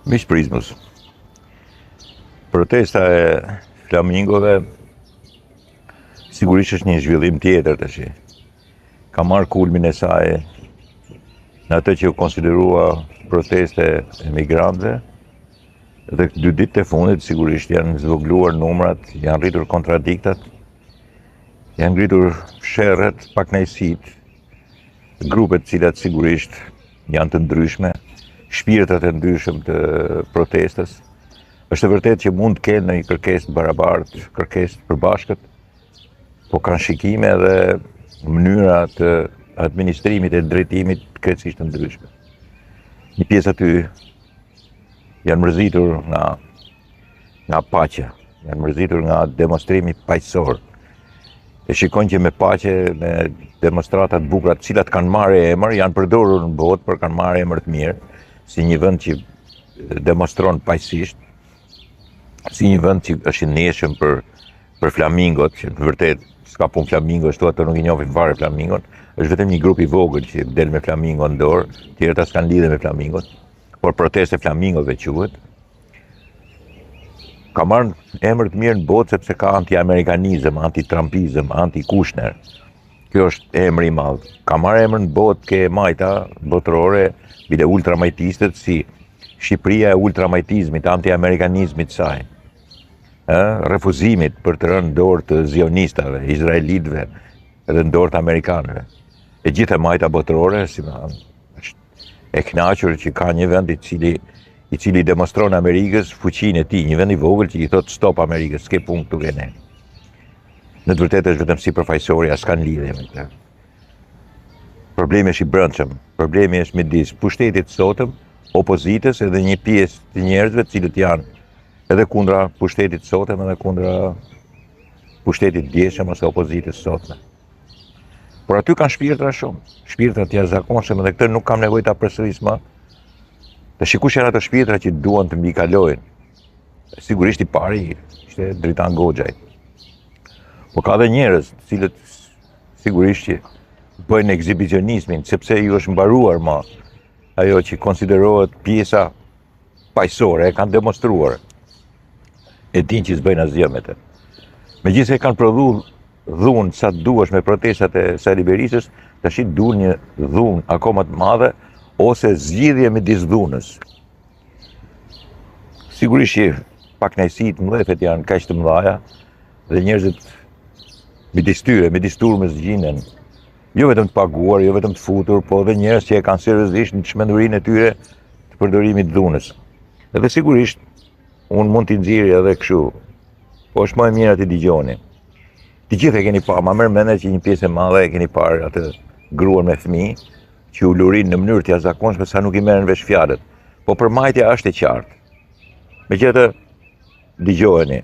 Miq Prizmës, protesta e flamingove sigurisht është një zhvillim tjetër tash. Ka marrë kulmin e saj në atë që u konsiderua proteste e migrantëve dhe 2 ditë e fundit sigurisht janë zvogluar numrat, janë rritur kontradiktat, janë ngritur fsherrët, pakënaqësitë, grupet cilat sigurisht janë të ndryshme, shpirtrat e ndryshëm të protestës. Është vërtet që mund të kenë një kërkesë të barabartë, kërkesë të përbashkët, po kanë shikime dhe mënyra të administrimit e drejtimit krejtësisht të ndryshme. Një pjesë aty janë mërzitur nga paqja, janë mërzitur nga demonstrimi paqësor. E shikojnë që me paqe, me demonstratat bukura, të cilat kanë marrë emër, janë përdorur në botë, por kanë marrë emër të mirë, si një vend që demonstron paqësisht, si një vend që është i ndjeshëm për flamingot, që në vërtet s'ka punë flamingo, ashtu ato nuk i njohin fare flamingon, është vetëm një grup i vogël që del me flamingon në dorë, tjerët as kanë lidhje me flamingot, por proteste flamingove quhet. Ka marrë emër të mirë në botë sepse ka anti-amerikanizëm, anti-trumpizëm, anti-Kushner. Kjo është emri i madh. Ka marrë emër në botë ke majta botërore, bile ultramajtistët si Shqipëria e ultramajtizmit, anti-amerikanizmit saj. Refuzimit për të rënë dorë të zionistave, izraelitëve edhe në dorë të amerikanëve. E gjithë majta botërore është e kënaqur që ka një vend i cili demonstron Amerikës fuqinë e tij, një vend i vogël që i thot stop Amerikës, s'ke punë këtu ke ne. Në të vërtetë është vetëm sipërfaqësori, as kanë lidhje me këtë. Problemi është i brendshëm. Problemi është midis pushtetit sotëm, opozitës edhe një pjesë të njerëzve të cilët janë edhe kundra pushtetit sotëm edhe kundra pushtetit djeshëm ose opozitës sotme. Por aty kanë shpirtra shumë, shpirtra të jashtëzakonshëm dhe këtë nuk kam nevojë ta përsëris më. Të shikush janë ato shpirtra që duan të mbikalojnë. Sigurisht i pari ishte Dritan Goxhaj. Po ka dhe njerëz të cilët sigurisht që bëjnë ekzibicionizmin sepse ju është mbaruar më ajo që konsiderohet pjesa paqësore, e kanë demonstruar. E dinë që s'bëjnë asgjë me të. Megjithëse kanë prodhuar dhunë sa të duash me protestat e Sali Berisës, tash duan një dhunë akoma të madhe ose zgjidhje midis dhunës. Sigurisht që pakënaqësitë mëdhefet janë kaq të mëdha dhe njerëzit midis tyre, midis turmës gjinen, jo vetëm të paguar, jo vetëm të futur, po edhe njerëz që e kanë seriozisht në çmendurinë e tyre të përdorimit të dhunës. Edhe sigurisht unë mund t'i nxjerrë edhe kështu, po është më e mirë ti dëgjoni. Të gjithë e keni parë, ma merr mendje që një pjesë e madhe e keni parë atë gruan me fëmijë që u lurin në mënyrë të jashtëzakonshme sa nuk i merren vesh fjalët. Po përmbajtja është e qartë. Megjithatë, dëgjojeni.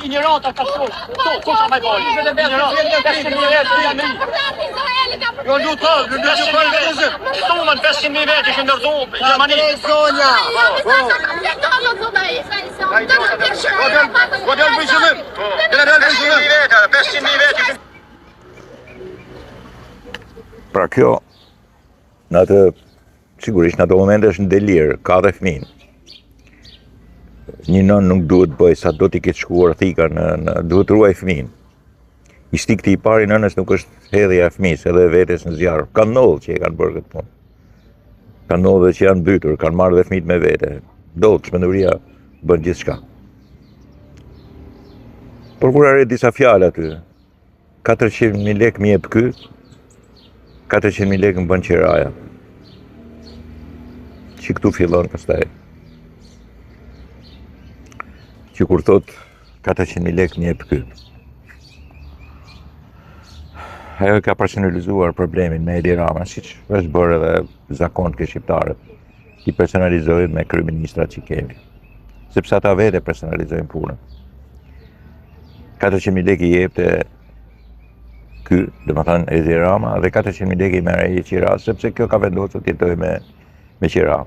Ignoranta ka këtu. Ku ka më bëj? Jo lutem, Toman 500.000 vete që ndërton Gjermani. Zonja. Godel bëjmë. 500.000 vete. Pra kjo, sigurisht në ato momente është në delir, ka dhe fëmijë. Një nën nuk duhet bëj sa do t'i ketë shkuar thika duhet ruaj fëmijën. Instikti i parë i nënës nuk është hedhja e fëmijës, edhe vetes në zjarr. Ka ndodhur që e kanë bërë këtë punë. Ka ndodhur që janë mbytur, kanë marrë dhe fëmijët me vete. Çmenduria bën gjithçka. Por kur arrit disa fjalë aty, 400.000 lekë më jep ky, 400.000 lekë më bën qiraja. Që këtu fillon pastaj. Që kur thot 400.000 lekë më jep ky. ajo ka personalizuar problemin me Edi Rama, siç është bërë edhe zakon ke shqiptarët. I personalizojnë me kryeministrat që kemi. Sepse ata vete personalizojnë punën. 400.000 lekë i jepte ky, domethënë Edi Rama, dhe 400.000 lekë i merr ai Qira, sepse kjo ka vendosur të jetojë me Qira.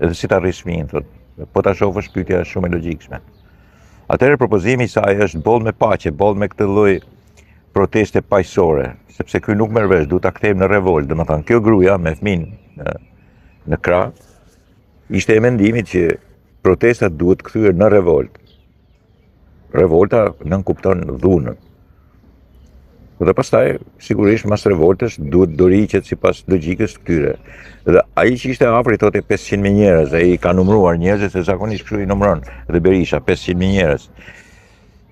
Edhe si ta rrish fëmin, thotë, po ta shohësh pyetja është shumë e logjikshme. Atëherë propozimi i saj është boll me paqe, boll me këtë lloj proteste paqësore, sepse ky nuk merr vesh, duhet ta kthejmë në revolt. Domethënë kjo gruaja me fëmin në krah ishte e mendimit që protestat duhet kthyer në revolt. Revolta nënkupton dhunën. Dhe pastaj, sigurisht, mas revoltës duhet doriqet sipas logjikës të këtyre. Dhe ai që ishte afër i thotë 500.000 njerëz, ai ka numëruar njerëzit se zakonisht kështu i numëron. Dhe Berisha 500.000 njerëz.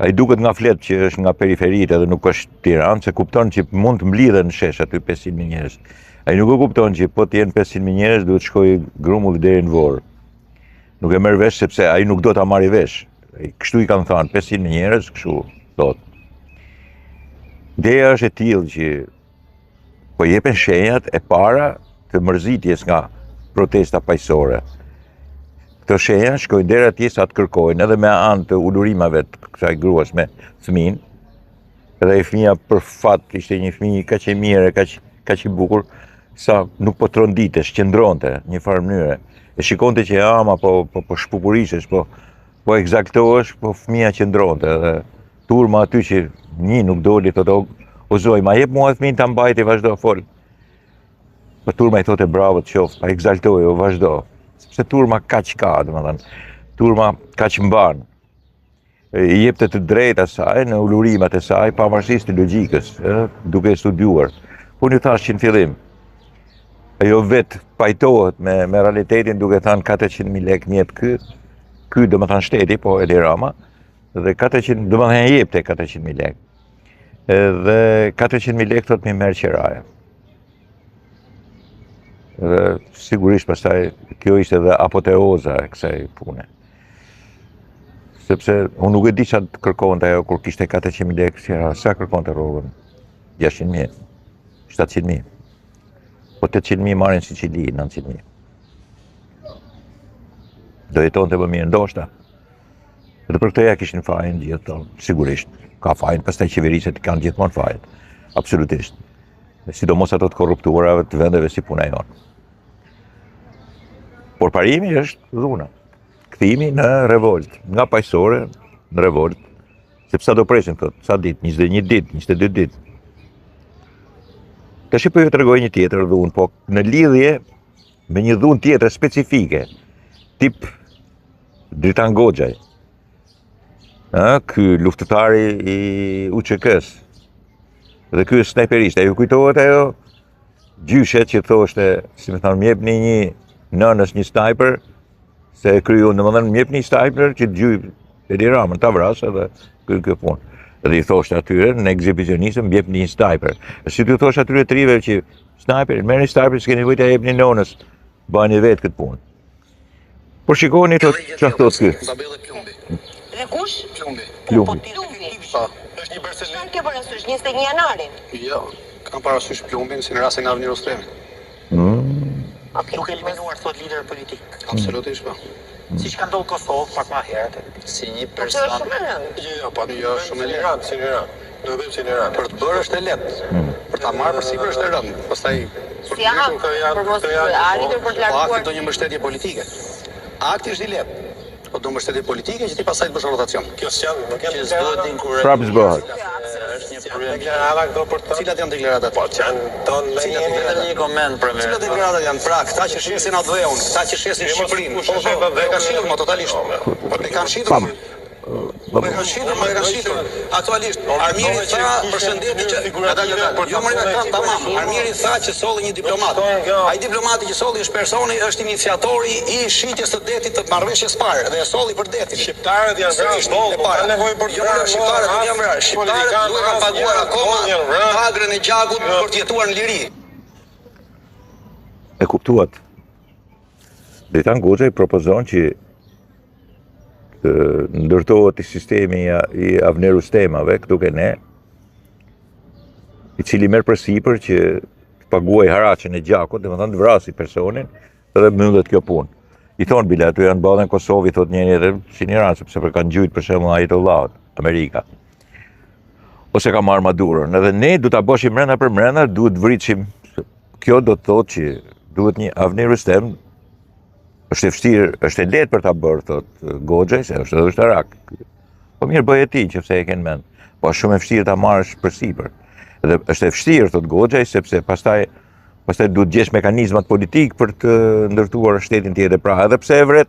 Ai duket nga flet që është nga periferitë edhe nuk është Tiranë, se kupton që mund të mblidhen në shesh aty 500.000 njerëz. Ai nuk e kupton që po të jenë 500.000 njerëz duhet shkojë grumulli deri në Vorë. Nuk e merr vesh sepse ai nuk do ta marrë vesh. Kështu i kanë thënë 500.000 njerëz, kështu thotë. Ideja është e tillë që po jepen shenjat e para të mërzitjes nga protesta paqësore. Këto shenja shkojnë deri atje sa të kërkojnë edhe me anë të ulurimave të kësaj gruas me fëmin. Edhe ai fëmia për fat ishte një fëmijë kaq i mirë, kaq i bukur, sa nuk po tronditej, qëndronte në një farë mënyre. E shikonte që ama po shpupurishesh, po egzaktohesh, po fëmia qëndronte edhe turma aty që një nuk doli, thotë o zoj, ma jep mua fëmin ta mbajti, vazhdo fol. Po turma i thotë bravo të qoftë, pa egzaltoj, o vazhdo. Sepse turma kaq ka, domethënë, turma kaq mban. I jepte të drejta saj në ulurimet e saj, pavarësisht të logjikës, duke studiuar. Unë ju thash që në fillim, ajo vetë pajtohet me realitetin duke thënë 400.000 lekë mjep ky domethënë shteti, po Edi Rama, dhe 400, domethënë jepte 400.000 lekë. Dhe 400.000 lekë thotë mi merr Qiraja. Dhe sigurisht pastaj kjo ishte edhe apoteoza e kësaj pune. Sepse unë nuk e di çfarë kërkonte ajo kur kishte 400.000 lekë Qiraja, sa kërkonte rrogën? 600.000, 700.000. Po 800.000 marrin Sicili, 900.000. Do jetonte më mirë ndoshta. Dhe për këtë ja kishin fajin gjithë tonë, sigurisht. Ka fajin, pastaj qeveriset kanë gjithmonë fajin. Absolutisht. Sidomos ato të korruptuarave të vendeve si puna jonë. Por parimi është dhuna. Kthimi në revolt, nga paqësore në revolt, sepse sa do presin thotë, sa ditë, 21 ditë, 22 ditë. Tash po ju tregoj një tjetër dhunë, po në lidhje me një dhunë tjetër specifike, tip Dritan Goxhaj. Ky luftëtari i UÇK-s. Dhe ky është snajperist. Ju kujtohet ajo gjyshet që thoshte, si më thonë, m'jepni një nënës një snajper, se kryu, domethënë m'jepni një snajper që gjyj Edi Ramën, ta vrasë edhe kjo punë. Dhe i thoshte atyre në ekzibicionisëm m'jepni një snajper. Si t'ju thoshte atyre trive që snajper, merrni snajper, s'keni nevojë ta jepni nënës, bani vetë këtë punë. Por shikoni çfarë thotë ky. Dhe kush? Plumbi. Po Plumbi. Është një Barcelona. Çfarë ke parasysh 21 janarin? Jo, kam parasysh Plumbin si në rastin e Avenir Ustremit. Duke eliminuar thot lider politik. Absolutisht po. Siç ka ndodhur Kosovë pak më herët. Si një person. Është shumë e rëndë. Jo, po jo, shumë e lehtë, si në Iran. Do bëjmë si në Iran. Për të bërë është e lehtë. Për ta marrë përsipër është e rëndë. Pastaj si për mos arritur për të larguar. Akti do një mbështetje politike. Akti është i lehtë. Po do mbështetje politike që ti pastaj të bësh rotacion. Kjo s'janë, nuk janë zgjohet inkurrë. Prapë zgjohet. Është një problem. Deklarata këto për të. Cilat janë deklaratat? Po janë tonë me një koment për me. Cilat deklaratat janë? Pra, këta që shesin Adveun, këta që shesin Shqipërinë. Po kanë shitur më totalisht. Po ne kanë shitur. Po kanë shitur aktualisht. Armieri tha përshëndetje që ata jo më kanë tamam. Armieri tha që solli një diplomat. Ai diplomati që solli është personi, është iniciatori i shitjes së detit të marrëveshjes parë dhe e solli për detin. Shqiptarët janë vrarë, kanë nevojë për jo shqiptarët nuk janë vrarë. Shqiptarët duhet të paguar akoma pagrën e gjakut për të jetuar në liri. E kuptuat. Dritan Goxhaj propozon që ndërtohet i sistemi i Avenir Ustemave, këtu ke ne, i cili merr përsipër që të paguaj haraqen e gjakut, domethënë të vrasi personin edhe mbyllet kjo punë. I thonë bile aty janë ballën në Kosovë, thotë njëri edhe si një rast, sepse për kanë gjujt për shembull Ajetollaut, Amerika. Ose ka marrë Madurën. Edhe ne du ta boshim brenda për brenda, duhet vriçim. Kjo do të thotë që duhet një Avni Rustem. Është e vështirë, është e lehtë për ta bërë, thotë Goxhaj, se është edhe ushtarak. Po mirë bëj ti nëse e kanë mend. Po është shumë e vështirë ta marrësh përsipër. Edhe është e vështirë, thotë Goxhaj, sepse pastaj duhet gjesh mekanizmat politik për të ndërtuar shtetin tjetër. Pra, edhe pse e vret.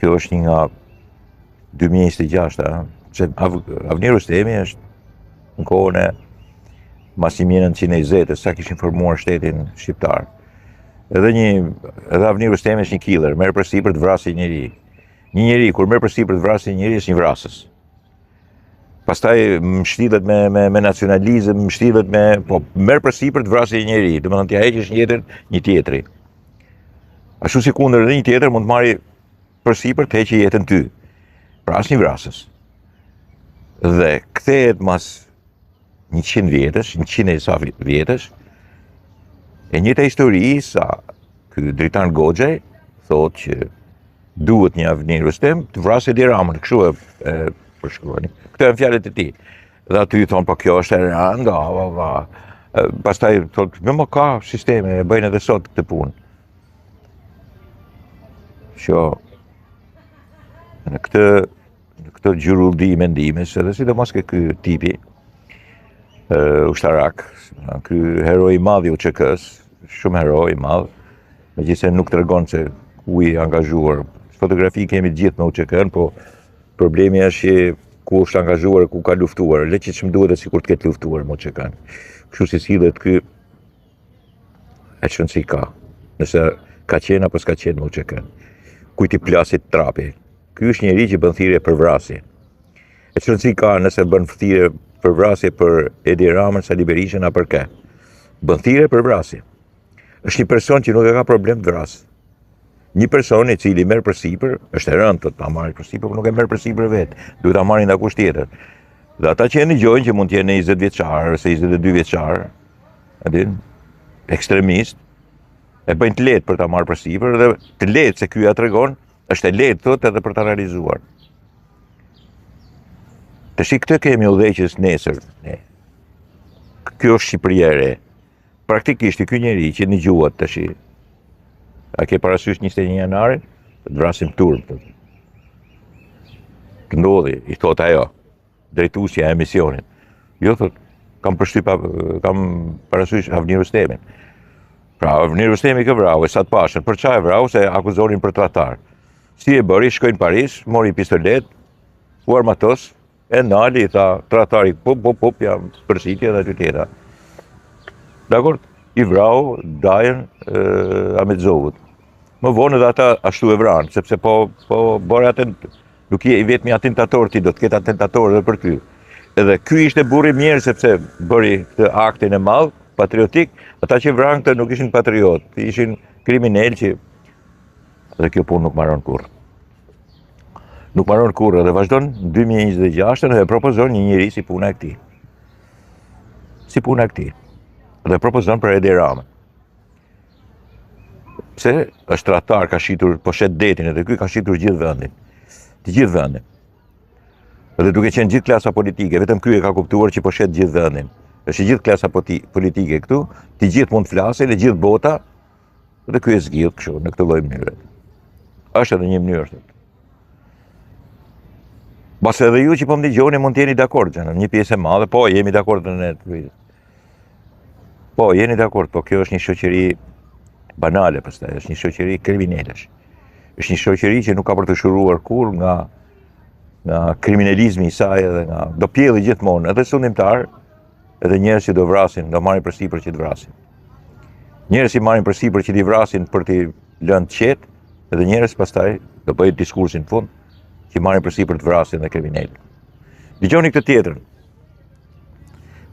Kjo është një nga 2026, se Avni Rustemi është në kohën e mas 1920, sa kishin formuar shtetin shqiptar. Edhe Avni Rustemi është një killer, merr përsipër të vrasë njëri. Një njeri, kur merr përsipër të vrasë njëri, është një vrasës. Pastaj mshtillet me nacionalizëm, mshtillet po merr përsipër të vrasë njëri, domethënë t'ia heqësh jetën një tjetri. Ashtu si kundër edhe një tjetër mund të marrë përsipër të heqë jetën ty. Pra është një vrasës. Dhe kthehet mas 100 vjetësh, 100 e sa vjetësh, e njëjta histori sa ky Dritan Goxhaj thotë që duhet një Avni Rustem të vrasë Edi Ramën, kështu e përshkruani. Këto janë fjalët e tij. Dhe aty thonë po kjo është e rënda, pastaj thotë më ka sisteme, e bëjnë edhe sot këtë punë. Që në këtë gjurulldi mendimes, edhe sidomos ke ky tipi ushtarak, ky hero i madh i UÇK-s, shumë hero i madh, megjithëse nuk tregon se ku i angazhuar. Fotografi kemi të gjithë me UÇK-n, po problemi është që ku është angazhuar, ku ka luftuar. Le që ç'm duhet sikur të ketë luftuar me UÇK-n. Kështu si sillet ky si ka. Nëse ka qenë apo s'ka qenë me UÇK-n. Kujt i plasit trapi. Ky është njeri që bën thirrje për vrasje. Si ka nëse bën thirrje për vrasje për Edi Ramën, Sali Berishën apo për kë. Bën thirrje për vrasje. Është një person që nuk e ka problem të vrasë. Një person i cili merr përsipër, është e rëndë të ta marrë përsipër, por nuk e merr përsipër vetë. Duhet ta marrin nga kush tjetër. Dhe ata që e dëgjojnë që mund të jenë 20 vjeçar ose 22 vjeçar, ekstremist, e bëjnë të lehtë për ta marrë përsipër dhe të lehtë se ky ja tregon, është e lehtë thotë edhe për ta realizuar. Tash këtë kemi udhëheqës nesër. Kjo është Shqipëria e re. Praktikisht ky njeri që dëgjuat tash. A ke parasysh 21 janarin? Të vrasim turp. Të ndodhi, i thot ajo, drejtuesja e emisionit. Jo, thot, kam parasysh Avni Rustemin. Pra, Avni Rustemi ka vrau, e sa të pashën, për çfarë vrau, se akuzonin për tradhtar. Si e bëri, shkojnë në Paris, mori pistolet, u armatos, e nali, i tha, tradhtari, pop, jam përsitje dhe aty tjera. Dakor? I vrau Dajen Amedzovut. Më vonë edhe ata ashtu e vranë, sepse po bërë nuk je i vetmi atentator, ti do të ketë atentator edhe për ty. Edhe ky ishte burri mirë sepse bëri këtë aktin e madh, patriotik, ata që vranë këtë nuk ishin patriot, ishin kriminal që dhe kjo punë nuk mbaron kurrë. Nuk mbaron kurrë dhe vazhdon në 2026 dhe propozon një njeri si puna e këtij. Si puna e këtij. Dhe propozon për Edi Ramën. Pse është tradhtar, ka shitur po shet detin edhe ky ka shitur gjithë vendin. Të gjithë vendin. Dhe duke qenë gjithë klasa politike, vetëm ky e ka kuptuar që po shet gjithë vendin. Është gjithë klasa politike këtu, të gjithë mund të flasin, e gjithë bota, dhe ky e zgjidh kështu në këtë lloj mënyre. Është edhe një mënyrë. Bas edhe ju që po më dëgjoni mund të jeni dakord, një pjesë e madhe, po jemi dakord në ne. Po, jeni dakord, po kjo është një shoqëri banale, pastaj është një shoqëri kriminalesh. Është një shoqëri që nuk ka për të shuruar kurrë nga kriminalizmi i saj edhe nga do pjelli gjithmonë, edhe sundimtar, edhe njerëz që do vrasin, do marrin përsipër që të vrasin. Njerëz që marrin përsipër që t'i vrasin për t'i lënë të qetë, edhe njerëz pastaj do bëjnë diskursin në fund që marrin përsipër të vrasin dhe kriminalin. Dëgjoni këtë tjetrën.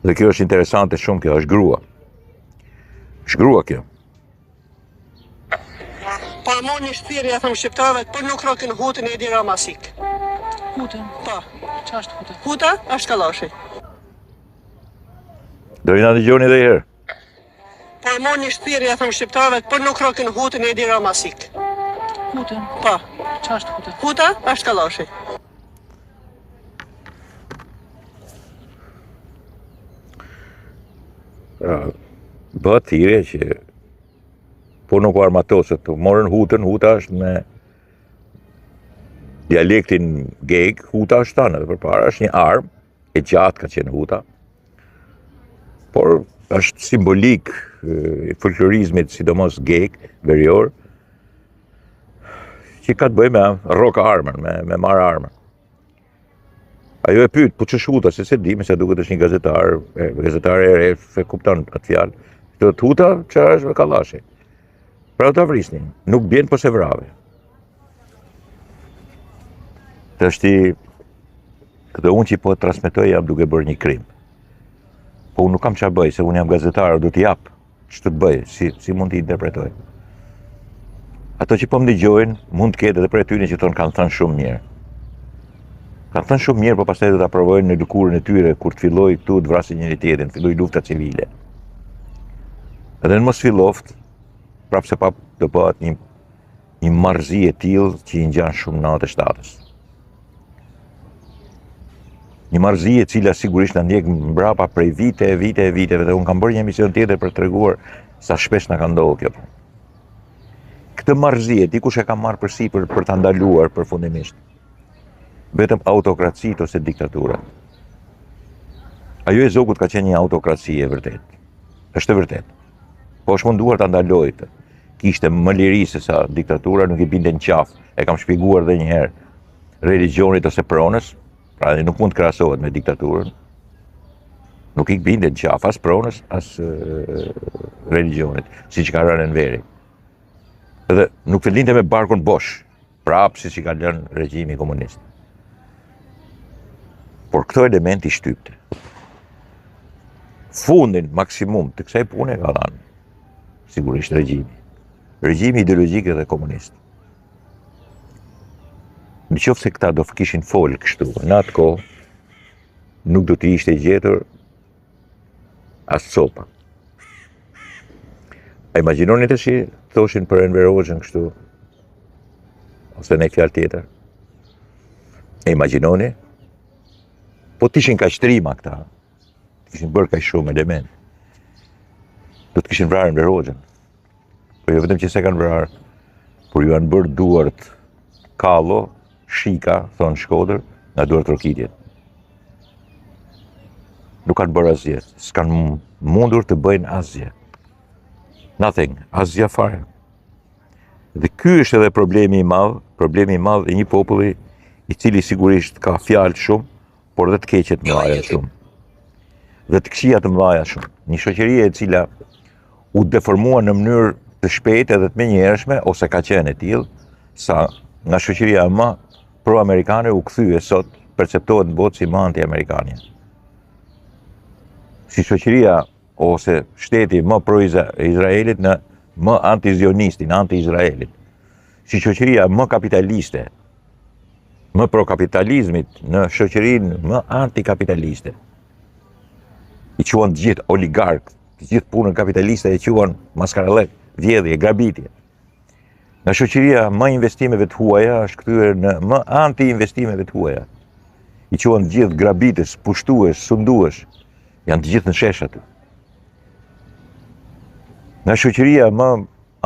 Dhe kjo është interesante shumë, kjo është grua. Shgrua kjo. Pa mo një shpirë, ja thëmë shqiptarëve, për nuk rëkin hutën e Edi Ramasik. Hutën? Pa. Qa është hutën? Huta është kalashi. Do i na dëgjoni edhe herë. Po e moni shtirja thëmë shqiptarëve, për nuk rokin hutën e Edi Ramasik. Hutën? Po. Qa është hutën? Huta është kalashi. Bëhet thirrje që po nuk armatosët të morën hutën, huta është me dialektin geg, huta është tanë, dhe përpara është një armë, e gjatë ka qenë huta, por është simbolik i folklorizmit, sidomos geg, verior, që ka të bëjë me roka armën, me marrë armën. Ajo e pyet, po ç'është huta, se di, me sa duket është një gazetar e re, se kupton atë fjalë. Të huta, çfarë është me kallashi? Pra ta vrisnin, nuk bjen po se vrave. Të është këtë unë që po të transmetoj jam duke bërë një krim. Po unë nuk kam çfarë bëj, se unë jam gazetar, do t'i jap ç'të të bëj, si mund t'i interpretoj. Ato që po më dëgjojnë, mund të ketë edhe për tyre që tonë kanë thënë shumë mirë. Kanë thënë shumë mirë, po pastaj do ta provojnë në lëkurën e tyre kur të filloj këtu të vrasin njëri tjetrin, filloj lufta civile. Edhe në mos filloft, prapse pa do bëhet një marrëzi e tillë që i ngjan shumë natë e shtatës. Një marrëzi e cila sigurisht na ndjek mbrapa prej viteve, dhe unë kam bërë një emision tjetër për treguar sa shpesh na ka ndodhur kjo. Këtë marrëzi e dikush e ka marrë përsipër për ta ndaluar përfundimisht. Vetëm autokracitë ose diktatura. Ajo e Zogut ka qenë një autokraci e vërtet. Është e vërtet. Po është munduar ta ndalojë këtë. Kishte më liri se sa diktatura, nuk i binte në qafë. E kam shpjeguar edhe një herë. Religionit ose pronës, pra nuk mund të krahasohet me diktaturën. Nuk i binte në qafë as pronës, as religionit, siç ka rënë në veri. Edhe nuk fillinte me barkun bosh, prapë siç i ka lënë regjimi komunist. Por këto elementi shtypte. Fundin maksimum të kësaj pune ka dhënë sigurisht regjimi. Regjimi ideologjik edhe komunist. Në qoftë se këta do kishin folë kështu, në atë kohë nuk do të ishte gjetur as copa. A imagjinoni tash thoshin për Enver Hoxhën kështu, ose në fjalë tjetër. E imagjinoni, po t'ishin kaq trima këta, t'ishin bërë kaq shumë element, do të kishin vrarë Enver Hoxhën. Po jo vetëm që se kanë vrarë, por ju kanë bërë duart kallo, shika, thonë Shkodër, nga duart rokitjet. Nuk kanë bërë asgjë, s'kan mundur të bëjnë asgjë. Nothing, asgjë fare. Dhe ky është edhe problemi i madh i një populli i cili sigurisht ka fjalë shumë, por dhe të keqet mëdha shumë. Dhe të këqija të mëdha shumë. Një shoqëri e cila u deformua në mënyrë të shpejtë edhe të menjëhershme, ose ka qenë e tillë, sa nga shoqëria më pro-amerikane u kthye sot, perceptohet në botë si më anti-amerikane. Si shoqëria ose shteti më pro-Izraelit në më anti-zionistin, anti-Izraelit. Si shoqëria më kapitaliste, më pro-kapitalizmit në shoqërinë më antikapitaliste. I quan të gjithë oligarkë, të gjithë punën kapitaliste e quan maskarallek, vjedhje, grabitje. Nga shoqëria më investimeve të huaja është kthyer në më anti-investimeve të huaja. I quan të gjithë grabitës, pushtues, sundues, janë të gjithë në shesh aty. Nga shoqëria më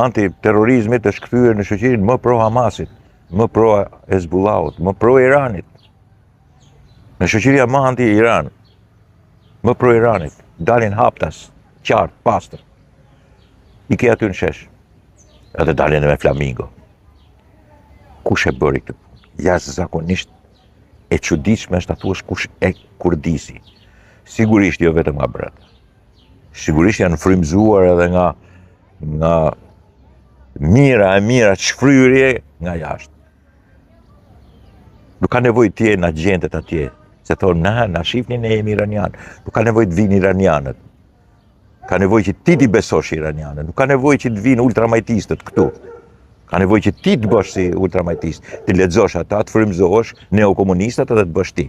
anti-terrorizmit është kthyer në shoqërinë më pro-Hamasit, më pro-Hezbollahut, më pro-Iranit. Në shoqëria më anti-Iran, më pro-Iranit, dalin haptas, qartë, pastër. I ke aty në shesh. Edhe dalin me flamingo. Kush e bëri këtë punë? Jashtëzakonisht e çuditshme është ta thuash kush e kurdisi. Sigurisht jo vetëm nga brenda. Sigurisht janë frymzuar edhe nga mira çfryrje nga jashtë. Nuk ka nevojë të jenë agjentet atje, se thonë na shihni ne jemi iranian. Nuk ka nevojë të vinë iranianët. Ka nevojë që ti t'i besosh iranianët. Nuk ka nevojë që të vinë ultramajtistët këtu. Ka nevojë që ti të bësh si ultramajtist, të lexosh ata, të frymëzohesh neokomunistat edhe të bësh ti.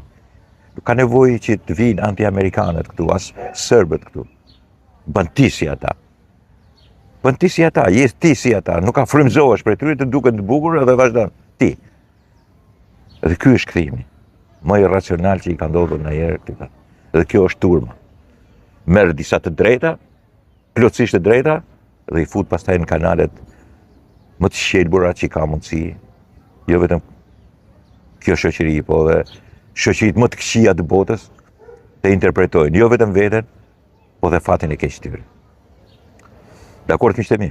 Nuk ka nevojë që të vinë anti-amerikanët këtu, as serbët këtu. bën ti si ata. Bën ti si ata, je ti si ata, nuk ka frymëzohesh për tyre të duket të bukur edhe vazhdon. Ti. Dhe ky është kthimi. Më i racional që i ka ndodhur ndonjëherë këtu. Dhe kjo është turma. Merr disa të drejta, plotësisht të drejta, dhe i fut pastaj në kanalet më të shqelbura që ka mundësi. Jo vetëm kjo shoqëri, po dhe shoqëritë më të këqija të botës të interpretojnë jo vetëm veten, po dhe fatin e keq të tyre. Dakord, miqtë e mi?